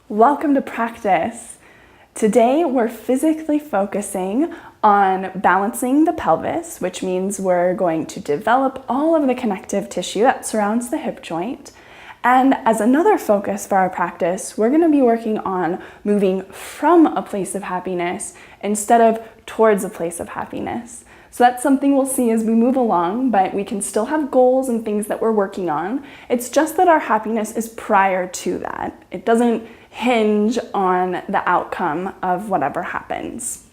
Welcome to practice. Today we're physically focusing on balancing the pelvis, which means we're going to develop all of the connective tissue that surrounds the hip joint. And as another focus for our practice, we're going to be working on moving from a place of happiness instead of towards a place of happiness. So that's something we'll see as we move along, but we can still have goals and things that we're working on. It's just that our happiness is prior to that. It doesn't hinge on the outcome of whatever happens.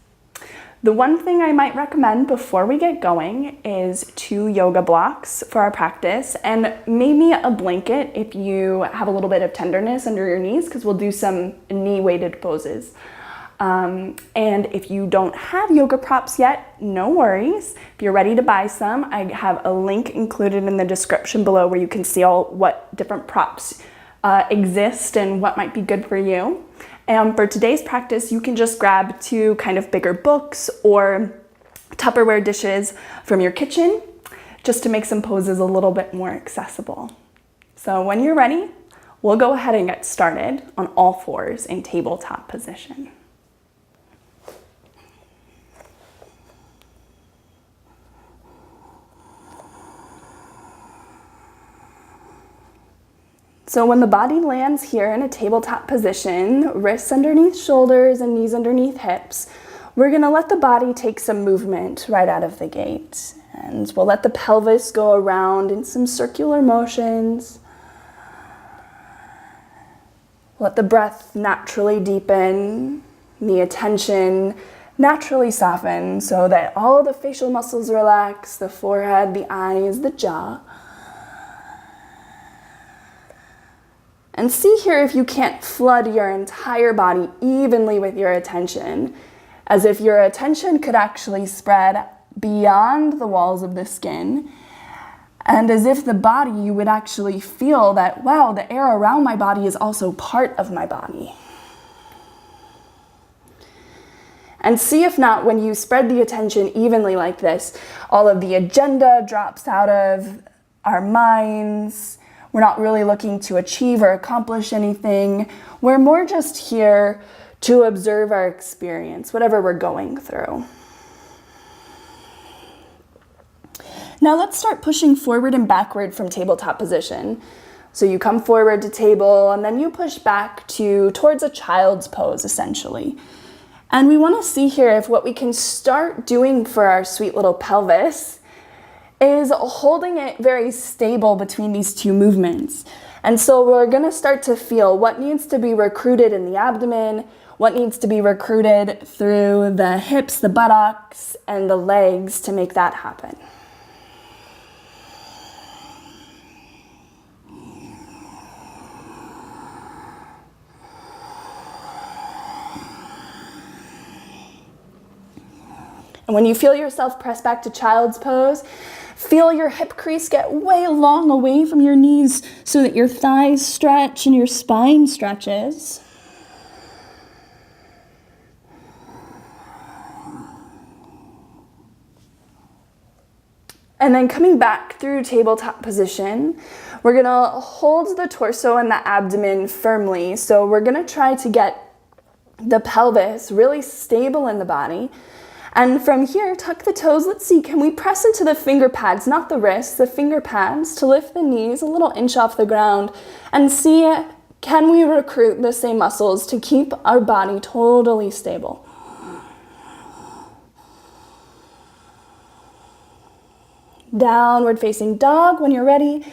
The one thing I might recommend before we get going is 2 yoga blocks for our practice and maybe a blanket if you have a little bit of tenderness under your knees, because we'll do some knee-weighted poses. And if you don't have yoga props yet, no worries. If you're ready to buy some, I have a link included in the description below where you can see what different props exist and what might be good for you. And for today's practice, you can just grab 2 kind of bigger books or Tupperware dishes from your kitchen just to make some poses a little bit more accessible. So when you're ready, we'll go ahead and get started on all fours in tabletop position. So when the body lands here in a tabletop position, wrists underneath shoulders and knees underneath hips, we're going to let the body take some movement right out of the gate. And we'll let the pelvis go around in some circular motions. Let the breath naturally deepen, the attention naturally soften so that all the facial muscles relax, the forehead, the eyes, the jaw. And see here if you can't flood your entire body evenly with your attention, as if your attention could actually spread beyond the walls of the skin, and as if the body, you would actually feel that, wow, the air around my body is also part of my body. And see if not, when you spread the attention evenly like this, all of the agenda drops out of our minds. We're not really looking to achieve or accomplish anything. We're more just here to observe our experience, whatever we're going through. Now let's start pushing forward and backward from tabletop position. So you come forward to table and then you push back towards a child's pose, essentially. And we want to see here if what we can start doing for our sweet little pelvis is holding it very stable between these 2 movements. And so we're going to start to feel what needs to be recruited in the abdomen, what needs to be recruited through the hips, the buttocks, and the legs to make that happen. And when you feel yourself press back to child's pose, feel your hip crease get way long away from your knees so that your thighs stretch and your spine stretches. And then coming back through tabletop position, we're going to hold the torso and the abdomen firmly. So we're going to try to get the pelvis really stable in the body. And from here, tuck the toes. Let's see, can we press into the finger pads, not the wrists, the finger pads to lift the knees a little inch off the ground and see, can we recruit the same muscles to keep our body totally stable? Downward facing dog when you're ready.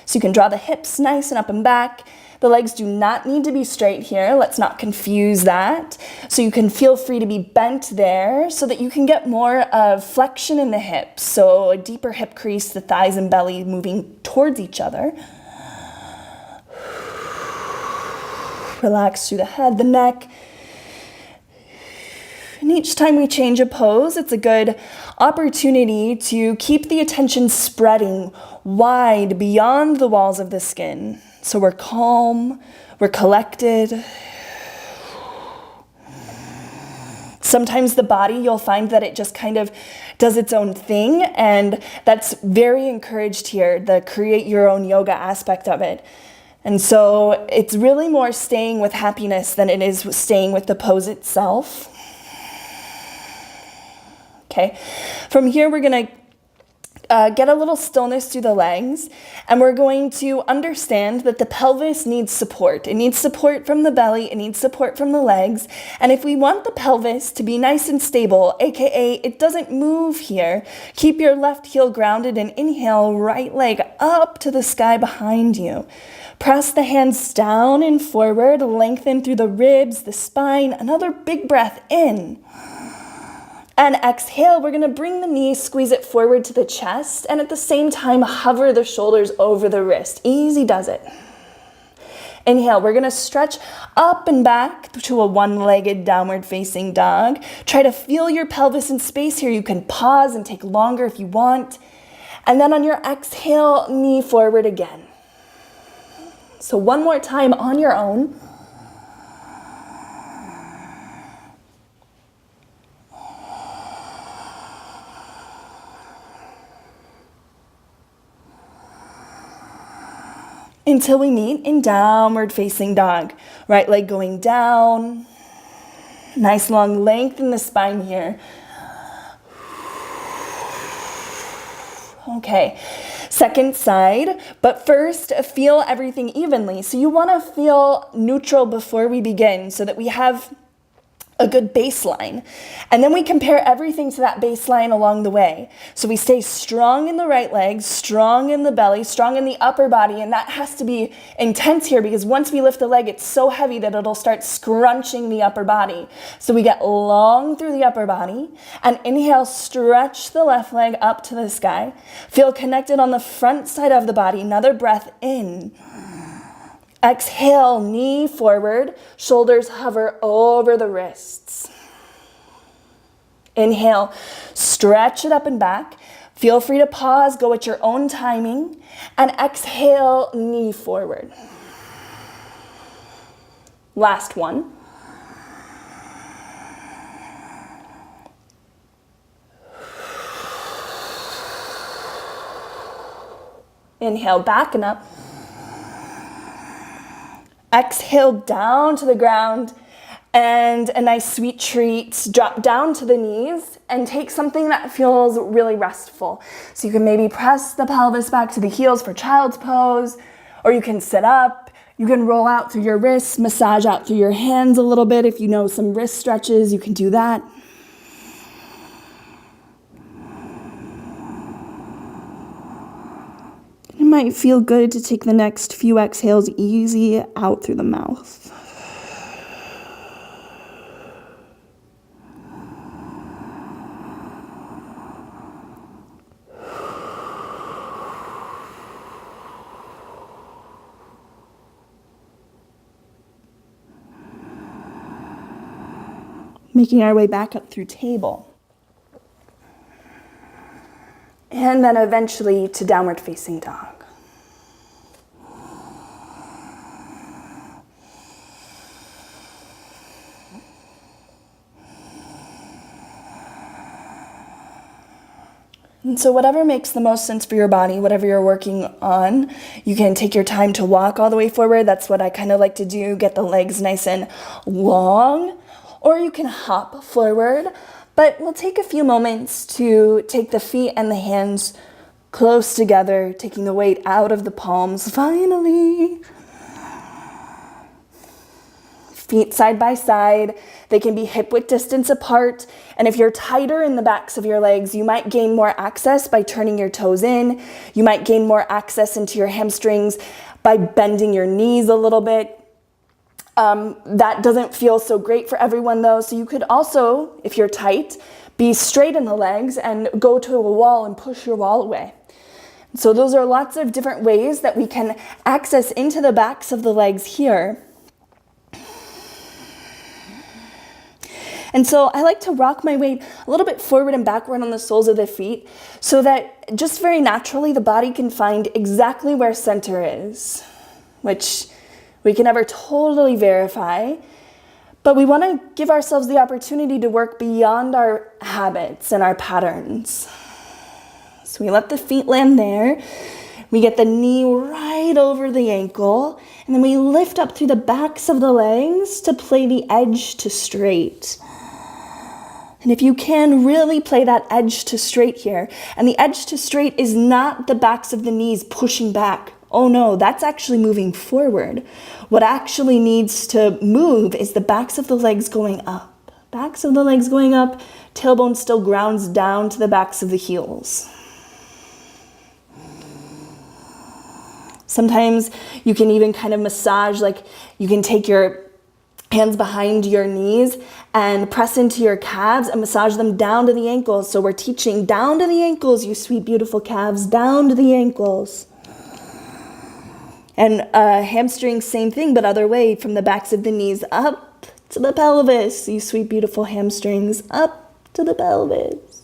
So you can draw the hips nice and up and back. The legs do not need to be straight here. Let's not confuse that. So you can feel free to be bent there so that you can get more of flexion in the hips. So a deeper hip crease, the thighs and belly moving towards each other. Relax through the head, the neck. And each time we change a pose, it's a good opportunity to keep the attention spreading wide beyond the walls of the skin. So we're calm, we're collected. Sometimes the body, you'll find that it just kind of does its own thing, and that's very encouraged here, the create your own yoga aspect of it. And so it's really more staying with happiness than it is staying with the pose itself. Okay, from here we're going to get a little stillness through the legs, and we're going to understand that the pelvis needs support. It needs support from the belly, it needs support from the legs, and if we want the pelvis to be nice and stable, aka it doesn't move here, keep your left heel grounded and inhale, right leg up to the sky behind you. Press the hands down and forward, lengthen through the ribs, the spine, another big breath in. And exhale, we're going to bring the knee, squeeze it forward to the chest, and at the same time, hover the shoulders over the wrist. Easy does it. Inhale, we're going to stretch up and back to a one-legged downward facing dog. Try to feel your pelvis in space here. You can pause and take longer if you want. And then on your exhale, knee forward again. So one more time on your own. Until we meet in downward facing dog. Right leg going down. Nice long length in the spine here. Okay, second side, but first feel everything evenly. So you want to feel neutral before we begin so that we have a good baseline. And then we compare everything to that baseline along the way. So we stay strong in the right leg, strong in the belly, strong in the upper body, and that has to be intense here because once we lift the leg, it's so heavy that it'll start scrunching the upper body. So we get long through the upper body, and inhale, stretch the left leg up to the sky. Feel connected on the front side of the body. Another breath in. Exhale, knee forward, shoulders hover over the wrists. Inhale, stretch it up and back. Feel free to pause, go at your own timing. And exhale, knee forward. Last one. Inhale, back and up. Exhale down to the ground, and a nice sweet treat. Drop down to the knees and take something that feels really restful. So you can maybe press the pelvis back to the heels for child's pose, or you can sit up. You can roll out through your wrists, massage out through your hands a little bit. If you know some wrist stretches, you can do that. It might feel good to take the next few exhales easy out through the mouth. Making our way back up through table. And then eventually to downward facing dog. And so whatever makes the most sense for your body, whatever you're working on, you can take your time to walk all the way forward. That's what I kind of like to do, get the legs nice and long. Or you can hop forward, but we'll take a few moments to take the feet and the hands close together, taking the weight out of the palms, finally. Feet side by side. They can be hip-width distance apart. And if you're tighter in the backs of your legs, you might gain more access by turning your toes in. You might gain more access into your hamstrings by bending your knees a little bit. That doesn't feel so great for everyone though. So you could also, if you're tight, be straight in the legs and go to a wall and push your wall away. So those are lots of different ways that we can access into the backs of the legs here. And so I like to rock my weight a little bit forward and backward on the soles of the feet so that just very naturally the body can find exactly where center is, which we can never totally verify, but we want to give ourselves the opportunity to work beyond our habits and our patterns. So we let the feet land there. We get the knee right over the ankle, and then we lift up through the backs of the legs to play the edge to straight. And if you can, really play that edge to straight here. And the edge to straight is not the backs of the knees pushing back. Oh no, that's actually moving forward. What actually needs to move is the backs of the legs going up. Backs of the legs going up, tailbone still grounds down to the backs of the heels. Sometimes you can even kind of massage, like you can take your hands behind your knees and press into your calves and massage them down to the ankles. So we're teaching down to the ankles, you sweet, beautiful calves, down to the ankles. And hamstrings, same thing, but other way, from the backs of the knees up to the pelvis, you sweet, beautiful hamstrings, up to the pelvis.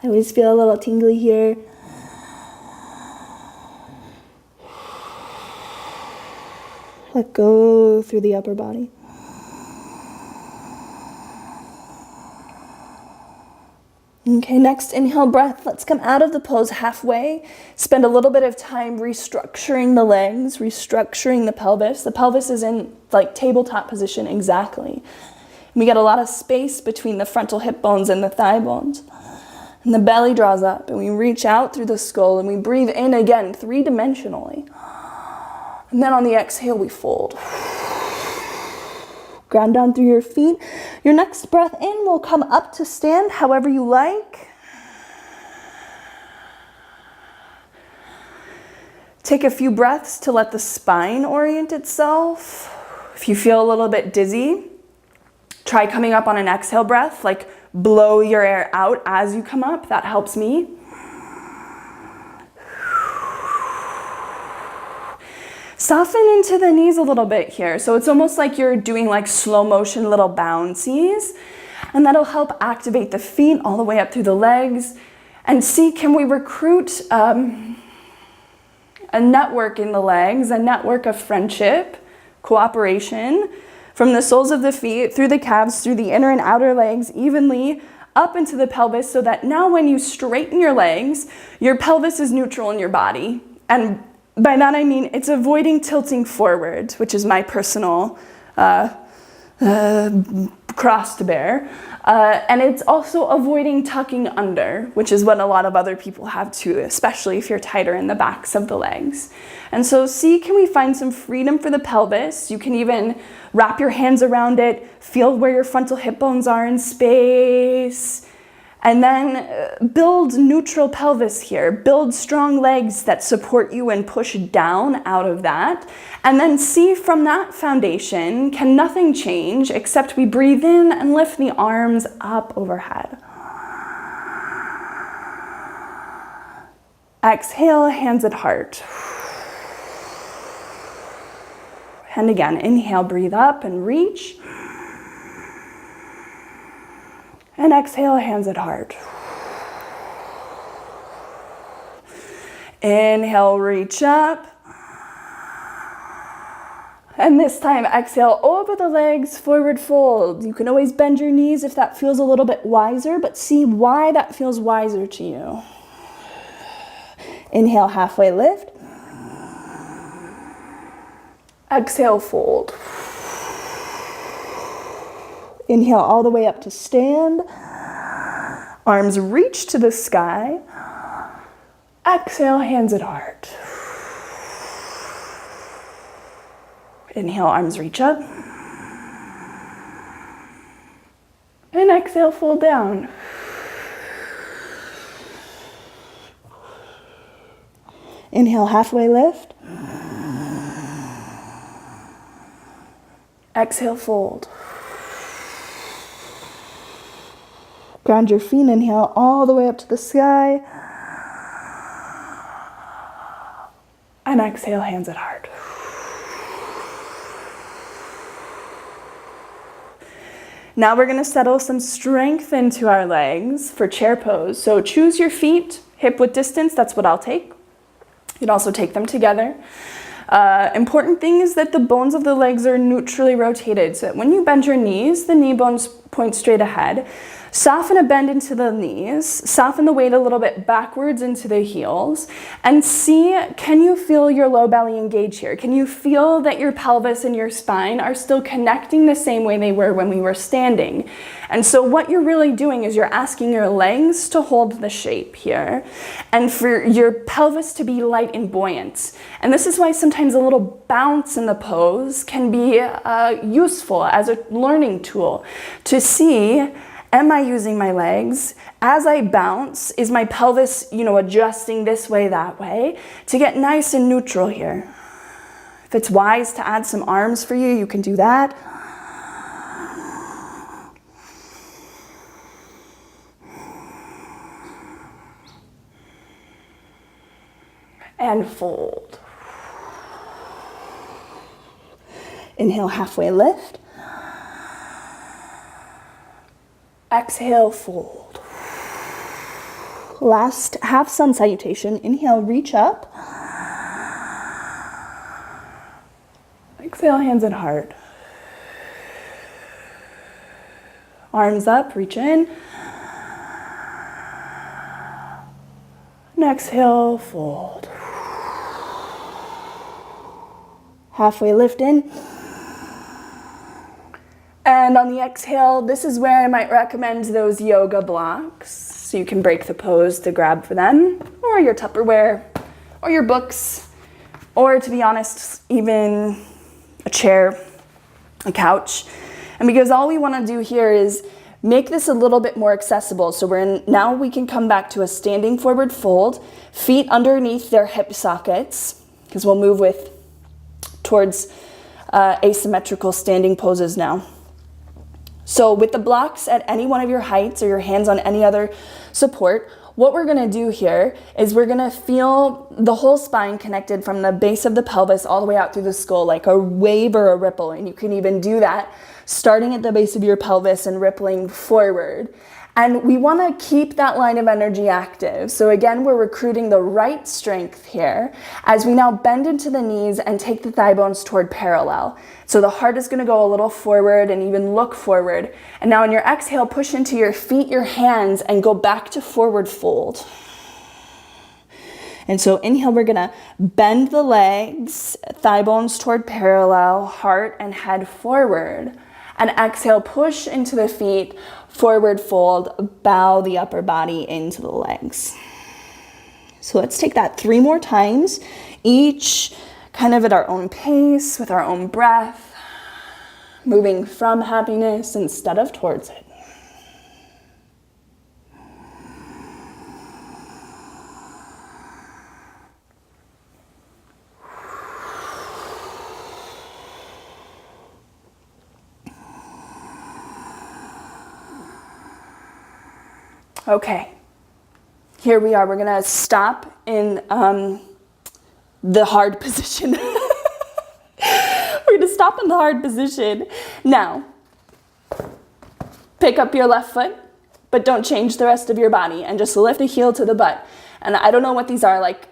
I always feel a little tingly here. Let go through the upper body. Okay, next inhale breath. Let's come out of the pose halfway. Spend a little bit of time restructuring the legs, restructuring the pelvis. The pelvis is in like tabletop position exactly. We get a lot of space between the frontal hip bones and the thigh bones. And the belly draws up and we reach out through the skull and we breathe in again, three-dimensionally. And then on the exhale, we fold. Ground down through your feet. Your next breath in will come up to stand, however you like. Take a few breaths to let the spine orient itself. If you feel a little bit dizzy, try coming up on an exhale breath, like blow your air out as you come up. That helps me. Soften into the knees a little bit here. So it's almost like you're doing like slow motion little bouncies, and that'll help activate the feet all the way up through the legs. And see, can we recruit a network in the legs, a network of friendship, cooperation from the soles of the feet, through the calves, through the inner and outer legs, evenly up into the pelvis, so that now when you straighten your legs, your pelvis is neutral in your body. And by that I mean it's avoiding tilting forward, which is my personal cross to bear. And it's also avoiding tucking under, which is what a lot of other people have too, especially if you're tighter in the backs of the legs. And so see, can we find some freedom for the pelvis? You can even wrap your hands around it, feel where your frontal hip bones are in space. And then build neutral pelvis here. Build strong legs that support you and push down out of that. And then see from that foundation, can nothing change except we breathe in and lift the arms up overhead. Exhale, hands at heart. And again, inhale, breathe up and reach. And exhale, hands at heart. Inhale, reach up. And this time, exhale over the legs, forward fold. You can always bend your knees if that feels a little bit wiser, but see why that feels wiser to you. Inhale, halfway lift. Exhale, fold. Inhale all the way up to stand. Arms reach to the sky. Exhale, hands at heart. Inhale, arms reach up. And exhale, fold down. Inhale, halfway lift. Exhale, fold. Ground your feet, inhale all the way up to the sky. And exhale, hands at heart. Now we're gonna settle some strength into our legs for chair pose. So choose your feet, hip width distance, that's what I'll take. You can also take them together. Important thing is that the bones of the legs are neutrally rotated, so that when you bend your knees, the knee bones point straight ahead. Soften a bend into the knees, soften the weight a little bit backwards into the heels, and see, can you feel your low belly engage here? Can you feel that your pelvis and your spine are still connecting the same way they were when we were standing? And so what you're really doing is you're asking your legs to hold the shape here, and for your pelvis to be light and buoyant. And this is why sometimes a little bounce in the pose can be useful as a learning tool to see, am I using my legs? As I bounce, is my pelvis, adjusting this way, that way, to get nice and neutral here? If it's wise to add some arms for you, you can do that. And fold. Inhale, halfway lift. Exhale, fold. Last half sun salutation. Inhale, reach up. Exhale, hands at heart. Arms up, reach in. And exhale, fold. Halfway lift in. And on the exhale, this is where I might recommend those yoga blocks. So you can break the pose to grab for them, or your Tupperware, or your books, or to be honest, even a chair, a couch. And because all we want to do here is make this a little bit more accessible. So now we can come back to a standing forward fold, feet underneath their hip sockets, because we'll move towards asymmetrical standing poses now. So with the blocks at any one of your heights or your hands on any other support, what we're gonna do here is we're gonna feel the whole spine connected from the base of the pelvis all the way out through the skull, like a wave or a ripple. And you can even do that starting at the base of your pelvis and rippling forward. And we want to keep that line of energy active. So again, we're recruiting the right strength here as we now bend into the knees and take the thigh bones toward parallel. So the heart is going to go a little forward and even look forward. And now on your exhale, push into your feet, your hands, and go back to forward fold. And so inhale, we're going to bend the legs, thigh bones toward parallel, heart and head forward. And exhale, push into the feet, forward fold, bow the upper body into the legs. So let's take that 3 more times, each kind of at our own pace, with our own breath, moving from happiness instead of towards it. Okay, here we are. We're gonna stop in the hard position. We're gonna stop in the hard position. Now, pick up your left foot, but don't change the rest of your body, and just lift the heel to the butt. And I don't know what these are, like,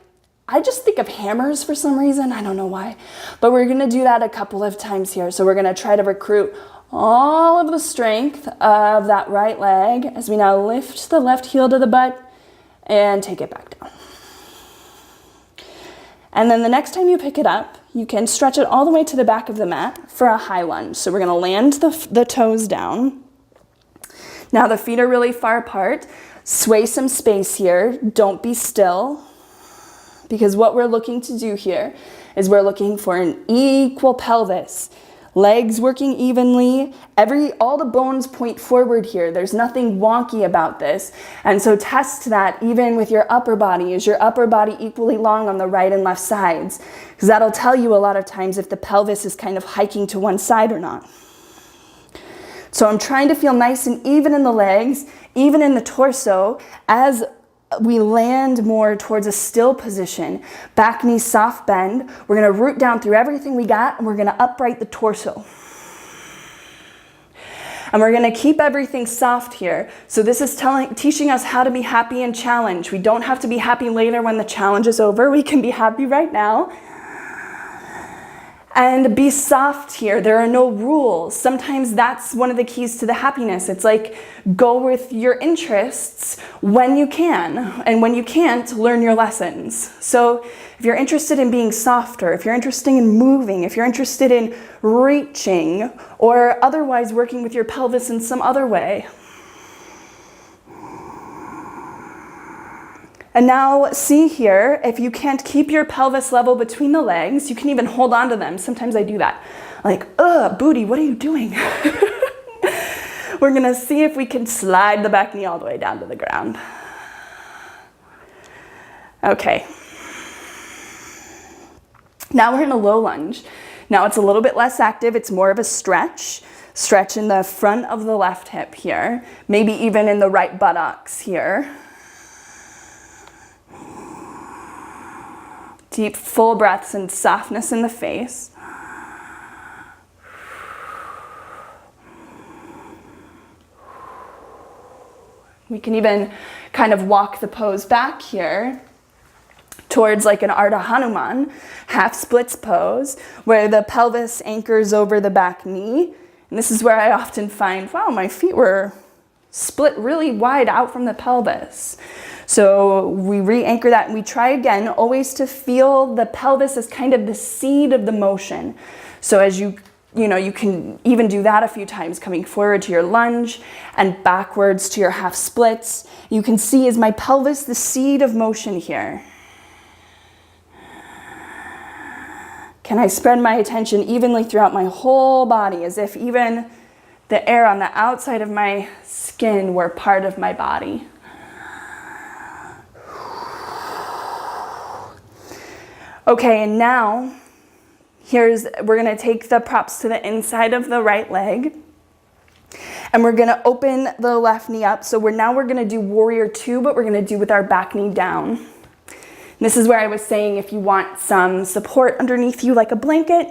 I just think of hammers for some reason. I don't know why, but we're gonna do that a couple of times here. So we're gonna try to recruit all of the strength of that right leg as we now lift the left heel to the butt and take it back down. And then the next time you pick it up, you can stretch it all the way to the back of the mat for a high lunge. So we're gonna land the toes down. Now the feet are really far apart. Sway some space here. Don't be still, because what we're looking to do here is we're looking for an equal pelvis. Legs working evenly, all the bones point forward here. There's nothing wonky about this. And so test that even with your upper body. Is your upper body equally long on the right and left sides? Because that'll tell you a lot of times if the pelvis is kind of hiking to one side or not. So I'm trying to feel nice and even in the legs, even in the torso, as we land more towards a still position. Back knee soft bend. We're gonna root down through everything we got, and we're gonna upright the torso. And we're gonna keep everything soft here. So this is teaching us how to be happy in challenge. We don't have to be happy later when the challenge is over. We can be happy right now. And be soft here. There are no rules. Sometimes that's one of the keys to the happiness. It's like, go with your interests when you can, and when you can't, learn your lessons. So if you're interested in being softer, if you're interested in moving, if you're interested in reaching, or otherwise working with your pelvis in some other way. And now see here, if you can't keep your pelvis level between the legs, you can even hold on to them. Sometimes I do that. Like, ugh, booty, what are you doing? We're gonna see if we can slide the back knee all the way down to the ground. Okay. Now we're in a low lunge. Now it's a little bit less active. It's more of a stretch. Stretch in the front of the left hip here. Maybe even in the right buttocks here. Deep, full breaths and softness in the face. We can even kind of walk the pose back here towards like an Ardha Hanuman, half splits pose, where the pelvis anchors over the back knee. And this is where I often find, wow, my feet were split really wide out from the pelvis. So we re-anchor that and we try again, always to feel the pelvis as kind of the seed of the motion. So as you can even do that a few times, coming forward to your lunge and backwards to your half splits. You can see, is my pelvis the seed of motion here? Can I spread my attention evenly throughout my whole body, as if even the air on the outside of my skin were part of my body? Okay, and now we're gonna take the props to the inside of the right leg, and we're gonna open the left knee up. So we're gonna do warrior two, but we're gonna do with our back knee down. And this is where I was saying, if you want some support underneath you like a blanket,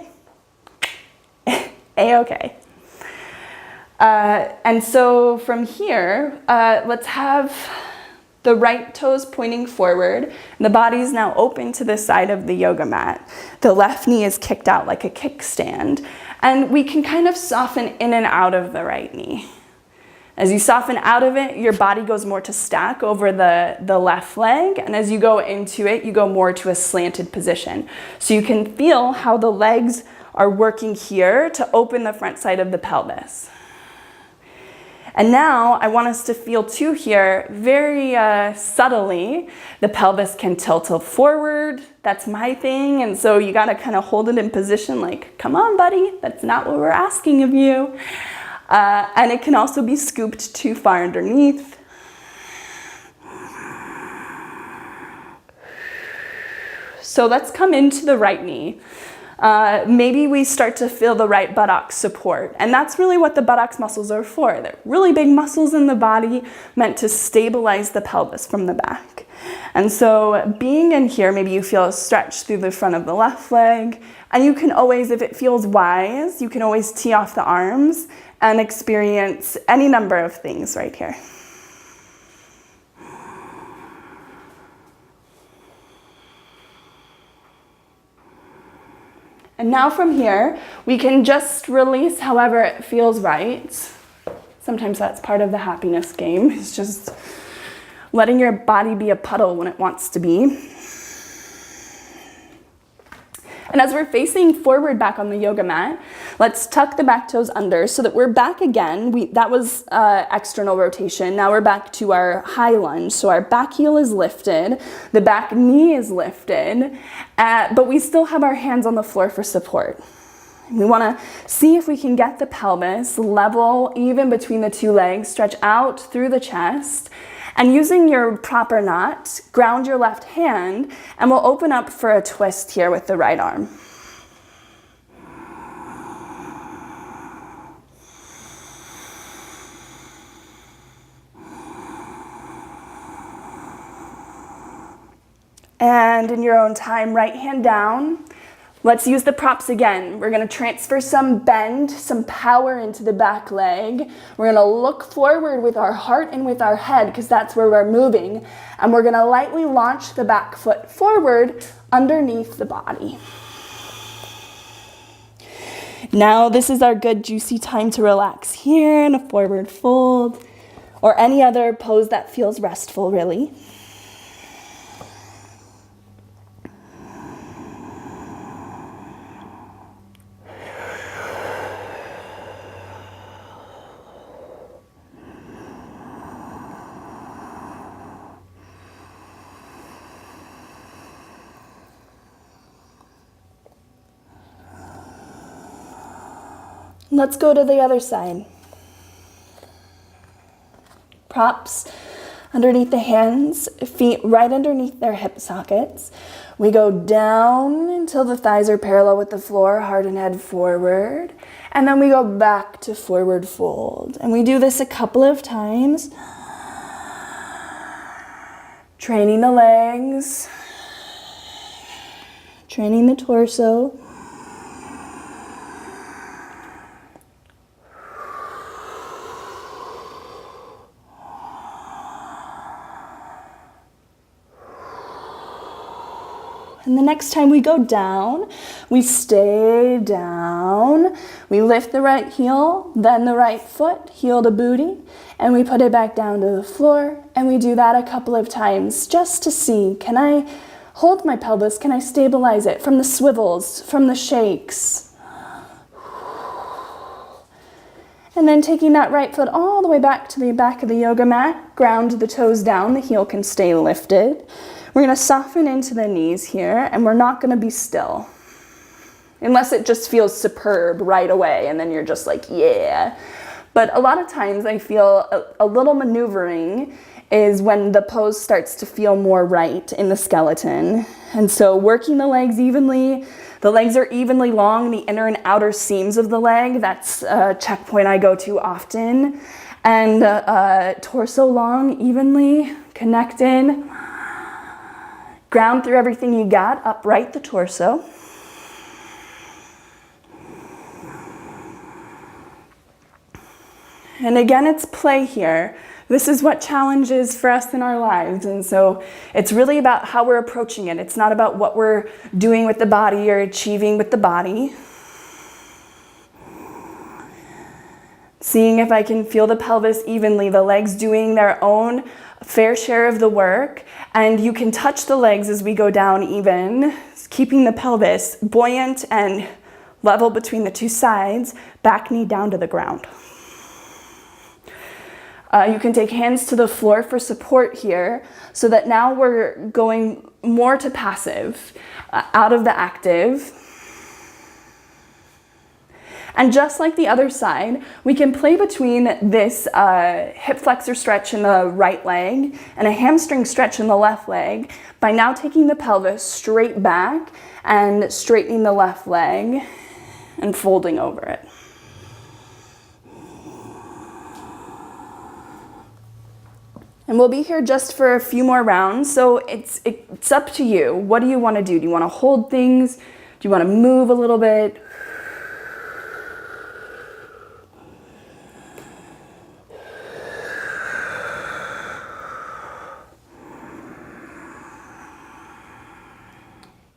A-okay. And so from here, let's have the right toes pointing forward, and the body's now open to the side of the yoga mat. The left knee is kicked out like a kickstand, and we can kind of soften in and out of the right knee. As you soften out of it, your body goes more to stack over the left leg, and as you go into it, you go more to a slanted position. So you can feel how the legs are working here to open the front side of the pelvis. And now I want us to feel too here, very subtly, the pelvis can tilt forward. That's my thing. And so you gotta kind of hold it in position like, come on, buddy, that's not what we're asking of you. And it can also be scooped too far underneath. So let's come into the right knee. Maybe we start to feel the right buttock support. And that's really what the buttocks muscles are for. They're really big muscles in the body meant to stabilize the pelvis from the back. And so being in here, maybe you feel a stretch through the front of the left leg. And you can always, if it feels wise, you can always tee off the arms and experience any number of things right here. And now from here, we can just release however it feels right. Sometimes that's part of the happiness game, is just letting your body be a puddle when it wants to be. And as we're facing forward back on the yoga mat, let's tuck the back toes under so that we're back again. That was external rotation. Now we're back to our high lunge. So our back heel is lifted, the back knee is lifted, but we still have our hands on the floor for support. We want to see if we can get the pelvis level, even between the two legs, stretch out through the chest. And using your proper knot, ground your left hand, and we'll open up for a twist here with the right arm. And in your own time, right hand down. Let's use the props again. We're gonna transfer some bend, some power into the back leg. We're gonna look forward with our heart and with our head, because that's where we're moving. And we're gonna lightly launch the back foot forward underneath the body. Now this is our good juicy time to relax here in a forward fold or any other pose that feels restful, really. Let's go to the other side. Props underneath the hands, feet right underneath their hip sockets. We go down until the thighs are parallel with the floor, heart and head forward. And then we go back to forward fold. And we do this a couple of times. Training the legs, training the torso. And the next time we go down, we stay down. We lift the right heel, then the right foot, heel to booty, and we put it back down to the floor. And we do that a couple of times just to see, can I hold my pelvis? Can I stabilize it from the swivels, from the shakes? And then taking that right foot all the way back to the back of the yoga mat, ground the toes down, the heel can stay lifted. We're going to soften into the knees here, and we're not going to be still. Unless it just feels superb right away, and then you're just like, yeah. But a lot of times I feel a little maneuvering is when the pose starts to feel more right in the skeleton. And so working the legs evenly, the legs are evenly long, the inner and outer seams of the leg, that's a checkpoint I go to often. And torso long, evenly connected. Ground through everything you got, upright the torso. And again, it's play here. This is what challenge is for us in our lives. And so it's really about how we're approaching it. It's not about what we're doing with the body or achieving with the body. Seeing if I can feel the pelvis evenly, the legs doing their own fair share of the work. And you can touch the legs as we go down even, keeping the pelvis buoyant and level between the two sides, back knee down to the ground. You can take hands to the floor for support here, so that now we're going more to passive, out of the active. And just like the other side, we can play between this hip flexor stretch in the right leg and a hamstring stretch in the left leg by now taking the pelvis straight back and straightening the left leg and folding over it. And we'll be here just for a few more rounds, so it's up to you. What do you want to do? Do you want to hold things? Do you want to move a little bit?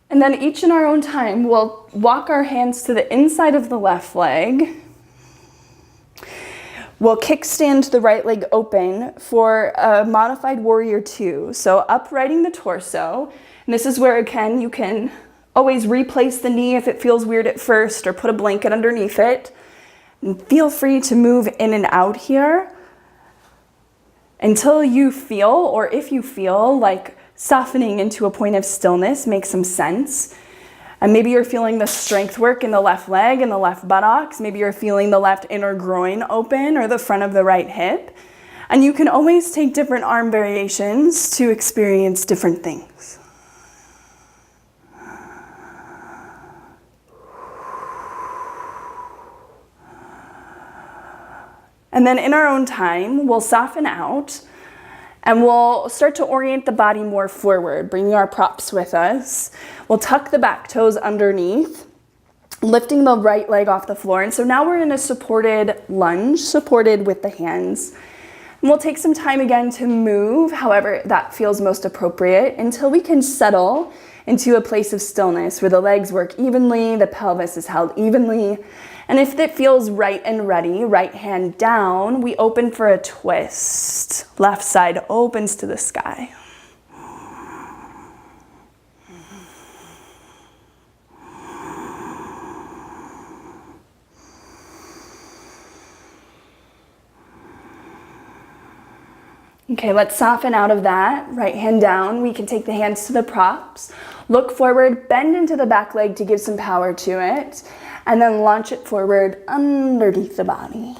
And then each in our own time, we'll walk our hands to the inside of the left leg. We'll kickstand the right leg open for a modified warrior two. So uprighting the torso. And this is where, again, you can always replace the knee if it feels weird at first or put a blanket underneath it. And feel free to move in and out here until you feel, or if you feel like softening into a point of stillness makes some sense. And maybe you're feeling the strength work in the left leg and the left buttocks. Maybe you're feeling the left inner groin open or the front of the right hip. And you can always take different arm variations to experience different things. And then in our own time, we'll soften out and we'll start to orient the body more forward, bringing our props with us. We'll tuck the back toes underneath, lifting the right leg off the floor. And so now we're in a supported lunge, supported with the hands. And we'll take some time again to move, however that feels most appropriate, until we can settle into a place of stillness where the legs work evenly, the pelvis is held evenly. And if it feels right and ready, right hand down, we open for a twist. Left side opens to the sky. Okay, let's soften out of that. Right hand down. We can take the hands to the props. Look forward, bend into the back leg to give some power to it, and then launch it forward underneath the body.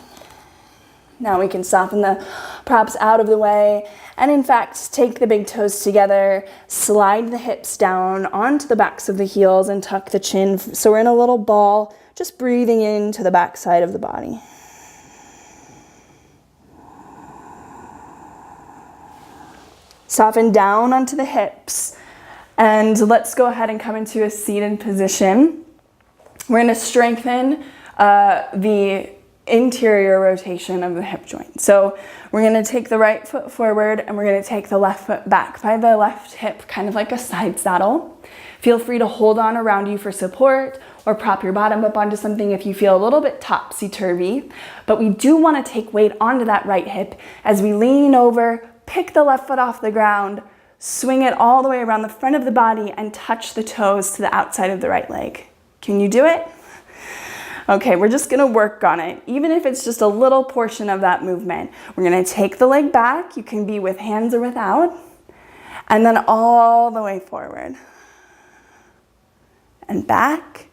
Now we can soften the props out of the way, and in fact, take the big toes together, slide the hips down onto the backs of the heels, and tuck the chin. So we're in a little ball, just breathing into the back side of the body. Soften down onto the hips, and let's go ahead and come into a seated position. We're going to strengthen the interior rotation of the hip joint. So we're going to take the right foot forward, and we're going to take the left foot back by the left hip, kind of like a side saddle. Feel free to hold on around you for support, or prop your bottom up onto something if you feel a little bit topsy-turvy. But we do want to take weight onto that right hip as we lean over, pick the left foot off the ground, swing it all the way around the front of the body, and touch the toes to the outside of the right leg. Can you do it? Okay, we're just gonna work on it. Even if it's just a little portion of that movement. We're gonna take the leg back. You can be with hands or without. And then all the way forward. And back.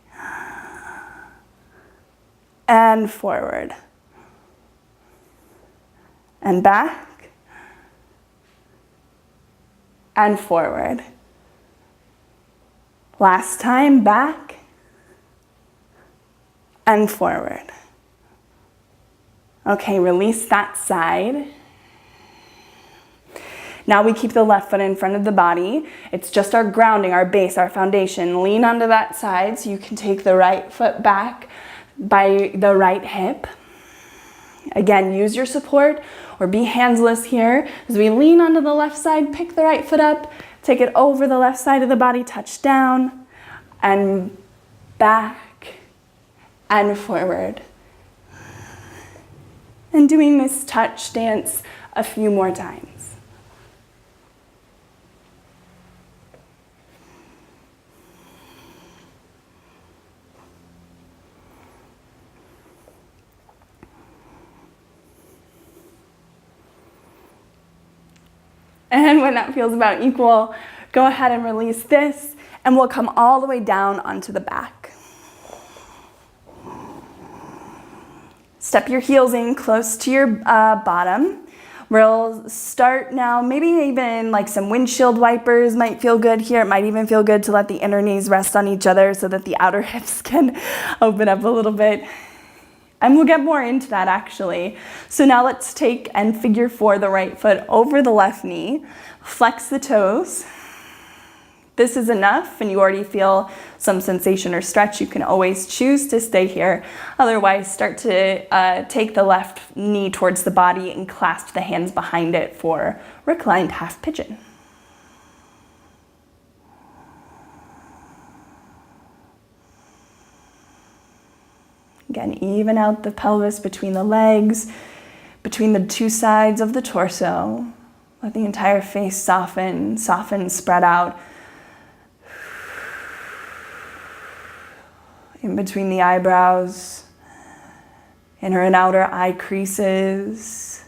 And forward. And back. And forward. Last time, back and forward. Okay, release that side. Now we keep the left foot in front of the body. It's just our grounding, our base, our foundation. Lean onto that side so you can take the right foot back by the right hip. Again, use your support or be handsless here. As we lean onto the left side, pick the right foot up, take it over the left side of the body, touch down, and back and forward. And doing this touch dance a few more times. And when that feels about equal, go ahead and release this, and we'll come all the way down onto the back. Step your heels in close to your bottom. We'll start now, maybe even like some windshield wipers might feel good here. It might even feel good to let the inner knees rest on each other so that the outer hips can open up a little bit. And we'll get more into that actually. So now let's take and figure 4 the right foot over the left knee. Flex the toes. This is enough and you already feel some sensation or stretch. You can always choose to stay here. Otherwise, start to take the left knee towards the body and clasp the hands behind it for reclined half pigeon. Again, even out the pelvis between the legs, between the two sides of the torso. Let the entire face soften, spread out. In between the eyebrows, inner and outer eye creases,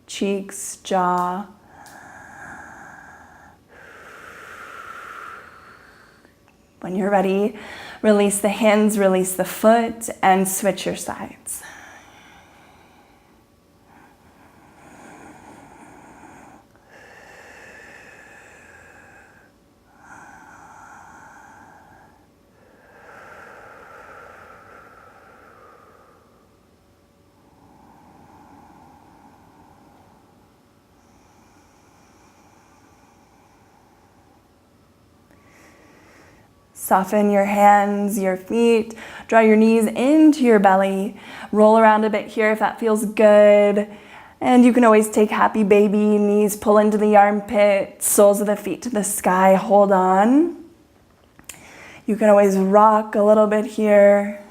cheeks, jaw. When you're ready, release the hands, release the foot, and switch your sides. Soften your hands, your feet, draw your knees into your belly, roll around a bit here if that feels good. And you can always take happy baby, knees pull into the armpit, soles of the feet to the sky, hold on. You can always rock a little bit here.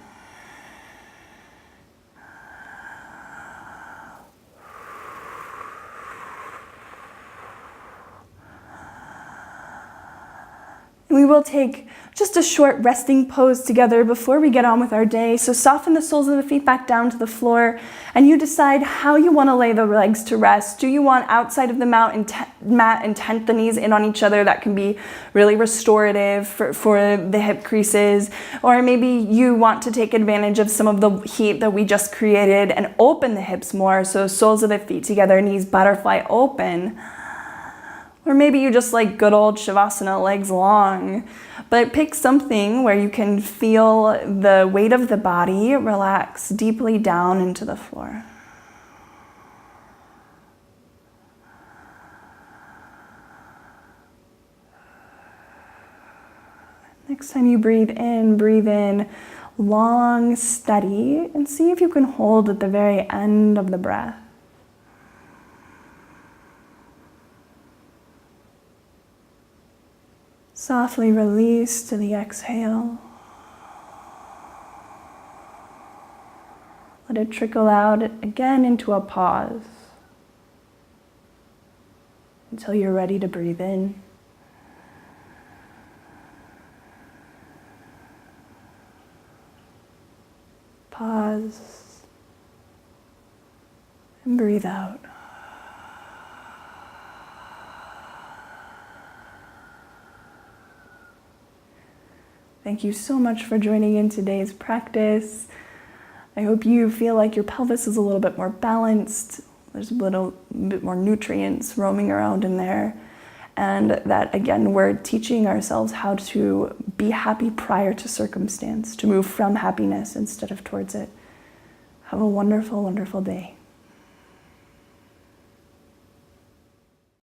We will take just a short resting pose together before we get on with our day. So soften the soles of the feet back down to the floor, and you decide how you want to lay the legs to rest. Do you want outside of the mat and tent the knees in on each other? That can be really restorative for the hip creases. Or maybe you want to take advantage of some of the heat that we just created and open the hips more. So soles of the feet together, knees butterfly open. Or maybe you just like good old Shavasana, legs long. But pick something where you can feel the weight of the body relax deeply down into the floor. Next time you breathe in long, steady, and see if you can hold at the very end of the breath. Softly release to the exhale. Let it trickle out again into a pause until you're ready to breathe in. Pause and breathe out. Thank you so much for joining in today's practice. I hope you feel like your pelvis is a little bit more balanced. There's a little bit more nutrients roaming around in there. And that, again, we're teaching ourselves how to be happy prior to circumstance, to move from happiness instead of towards it. Have a wonderful, wonderful day.